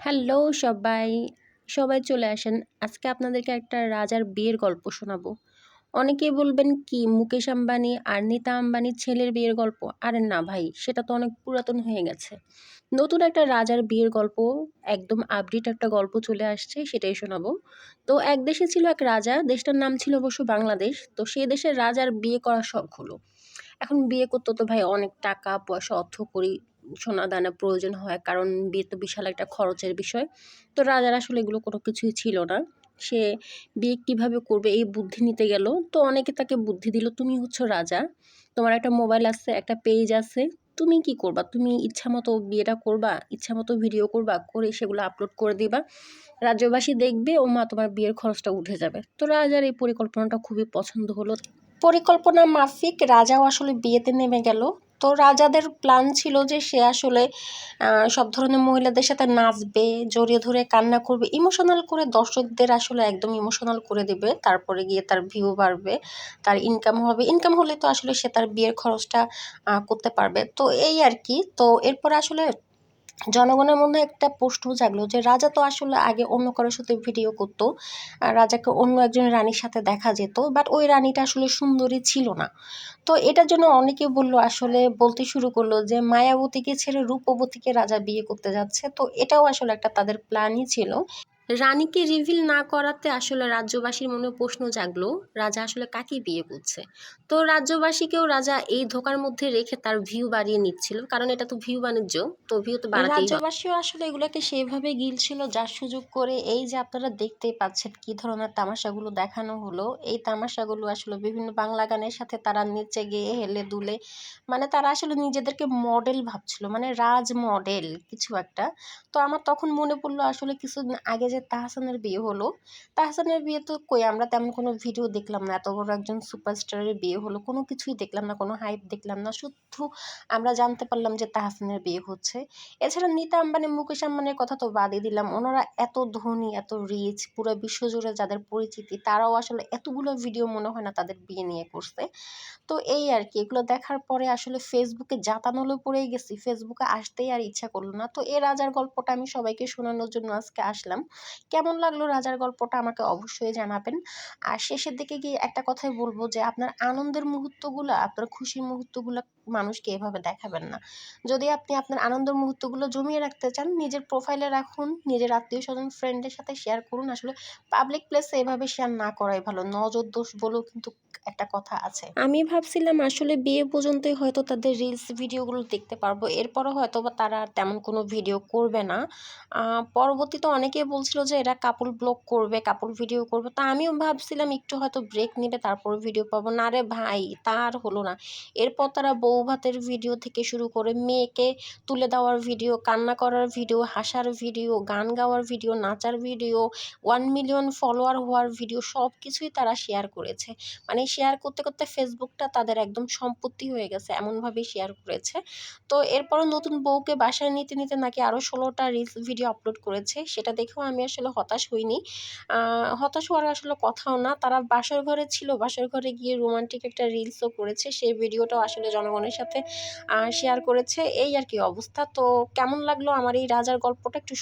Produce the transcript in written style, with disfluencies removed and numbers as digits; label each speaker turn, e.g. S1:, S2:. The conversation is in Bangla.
S1: হ্যালো সবাই, সবাই চলে আসেন। আজকে আপনাদেরকে একটা রাজার বিয়ের গল্প শোনাবো। অনেকেই বলবেন কি মুকেশ আম্বানি আর নীতা আম্বানির ছেলের বিয়ের গল্প? আরে না ভাই, সেটা তো অনেক পুরাতন হয়ে গেছে। নতুন একটা রাজার বিয়ের গল্প, একদম আপডেট একটা গল্প চলে আসছে, সেটাই শোনাবো। তো এক দেশে ছিল এক রাজা, দেশটার নাম ছিল অবশ্য বাংলাদেশ। তো সেই দেশের রাজার বিয়ে করার শখ হলো। এখন বিয়ে করতে তো ভাই অনেক টাকা পয়সা অর্থকড়ি সোনা দানা প্রয়োজন হয়, কারণ বিয়ে তো বিশাল একটা খরচের বিষয়। তো রাজার আসলে এগুলো কোনো কিছুই ছিল না। সে বিয়ে কিভাবে করবে এই বুদ্ধি নিতে গেল। তো অনেকে তাকে বুদ্ধি দিল, তুমি হচ্ছে রাজা, তোমার একটা মোবাইল আছে, একটা পেজ আছে, তুমি কি করবা, তুমি ইচ্ছা মতো বিয়েটা করবা, ইচ্ছা মতো ভিডিও করবা, করে সেগুলো আপলোড করে দিবা, রাজ্যবাসী দেখবে, ও মা তোমার বিয়ের খরচটা উঠে যাবে। তো রাজার এই পরিকল্পনাটা খুবই পছন্দ হলো। পরিকল্পনা মাফিক রাজাও আসলে বিয়েতে নেমে গেল। তো রাজাদের প্ল্যান ছিল যে সে আসলে সব ধরনের মহিলাদের সাথে নাচবে, জড়িয়ে ধরে কান্না করবে, ইমোশনাল করে দর্শকদের আসলে একদম ইমোশনাল করে দিবে। তারপরে গিয়ে তার ভিউ বাড়বে, তার ইনকাম হবে, ইনকাম হলে তো আসলে সে তার বিয়ের খরচটা করতে পারবে। তো এই আর কি। তো এরপরে আসলে জনগণের মধ্যে একটা প্রশ্ন জাগলো যে রাজা তো আসলে আগে অন্য কারোর সাথে ভিডিও করতো, আর রাজাকে অন্য একজন রানীর সাথে দেখা যেত, বাট ওই রানীটা আসলে সুন্দরী ছিল না। তো এটার জন্য অনেকে বলল, আসলে বলতে শুরু করলো যে মায়াবতীকে ছেড়ে রূপবতীকে রাজা বিয়ে করতে যাচ্ছে। তো এটাও আসলে একটা তাদের প্ল্যানই ছিল। রানীকে রিভিল না করাতে আসলে রাজ্যবাসীর মনে প্রশ্ন জাগলো, রাজা আসলে কাকে বিয়ে করছে। তো রাজ্যবাসীকেও রাজা এই ধোকার মধ্যে রেখে তার ভিউ বাড়িয়ে নিচ্ছিল, কারণ এটা তো ভিউ বাণিজ্য, তো ভিউ তো বাড়াতেই হবে। রাজ্যবাসীও আসলে এগুলোকে সেভাবে গিলছিল যার সুযোগ করে। এই যে আপনারা দেখতেই পাচ্ছেন কি ধরনের তামাশাগুলো দেখানো হলো, এই তামাশাগুলো আসলে বিভিন্ন বাংলা গানের সাথে তারা নেচে গিয়ে হেলে দুলে, মানে তারা আসলে নিজেদেরকে মডেল ভাবছিল, মানে রাজ মডেল কিছু একটা। তো আমার তখন মনে পড়লো আসলে কিছুদিন আগে যে তাহসানের বিয়ে হলো, তাহসানের বিয়ে তো কই আমরা তেমন কোনো ভিডিও দেখলাম না, এত বড় একজন সুপারস্টারের বিয়ে হলো, কোনো কিছুই দেখলাম না, কোনো হাইপ দেখলাম না, শুধু আমরা জানতে পারলাম যে তাহসানের বিয়ে হচ্ছে। এছাড়া নীতা আম্বানি মুকেশ আম্বানির কথা তো বাদই দিলাম, ওনারা এত ধনী এত রিচ, পুরো বিশ্বজুড়ে যাদের পরিচিতি, তারাও আসলে এতগুলো ভিডিও মনে হয় না তাদের বিয়ে নিয়ে করছে। তো এই আর কি, এগুলো দেখার পরে আসলে ফেসবুকে জাতানোলে পড়েই গেছি, ফেসবুকে আসতেই আর ইচ্ছা করলো না। তো এই রাজার গল্পটা আমি সবাইকে শোনানোর জন্য আজকে আসলাম। কেমন লাগলো রাজার গল্পটা আমাকে অবশ্যই জানাবেন। আর শেষের দিকে গিয়ে একটা কথাই বলবো যে আপনার আনন্দের মুহূর্তগুলো, আপনার খুশির মুহূর্তগুলো মানুষকে এভাবে দেখাবেন না। যদি আপনি আপনার আনন্দের মুহূর্তগুলো জমিয়ে রাখতে চান, নিজের প্রোফাইলে রাখুন, নিজের আত্মীয় স্বজন ফ্রেন্ডের সাথে শেয়ার করুন। আসলে পাবলিক প্লেসে এভাবে শেয়ার না করাই ভালো, নজর দোষ বলেও কিন্তু একটা কথা আছে। আমি ভাবছিলাম আসলে বিয়ে পর্যন্তই হয়তো তাদের রিলস ভিডিওগুলো দেখতে পারবো, এরপরও হয়তো বা তারা আর তেমন কোনো ভিডিও করবে না। পরবর্তীতে অনেকেই বলছিল যে এরা কাপল ব্লগ করবে, কাপল ভিডিও করবে। তা আমিও ভাবছিলাম একটু হয়তো ব্রেক নেবে, তারপর ভিডিও পাবো না। রে ভাই, তার হলো না। এরপর তারা বউ ভাতের ভিডিও থেকে শুরু করে মেয়েকে তুলে দেওয়ার ভিডিও, কান্না করার ভিডিও, হাসার ভিডিও, গান গাওয়ার ভিডিও, নাচার ভিডিও, 1 মিলিয়ন ফলোয়ার হওয়ার ভিডিও, সব কিছুই তারা শেয়ার করেছে। মানে শেয়ার করতে করতে ফেসবুকটা তাদের একদম সম্পত্তি হয়ে গেছে, এমনভাবেই শেয়ার করেছে। তো এরপরও নতুন বউকে বাসায় নিতে নিতে নাকি আরও 16টা রিলস ভিডিও আপলোড করেছে, সেটা দেখেও আমি আসলে হতাশ হইনি। হতাশ হওয়ার আসলে কথাও না, তারা বাসর ঘরে ছিল, বাসর ঘরে গিয়ে রোমান্টিক একটা রিলসও করেছে, সেই ভিডিওটাও আসলে জনগণের সাথে শেয়ার করেছে। এই আর কি অবস্থা। তো কেমন লাগলো আমার এই রাজার গল্পটা একটু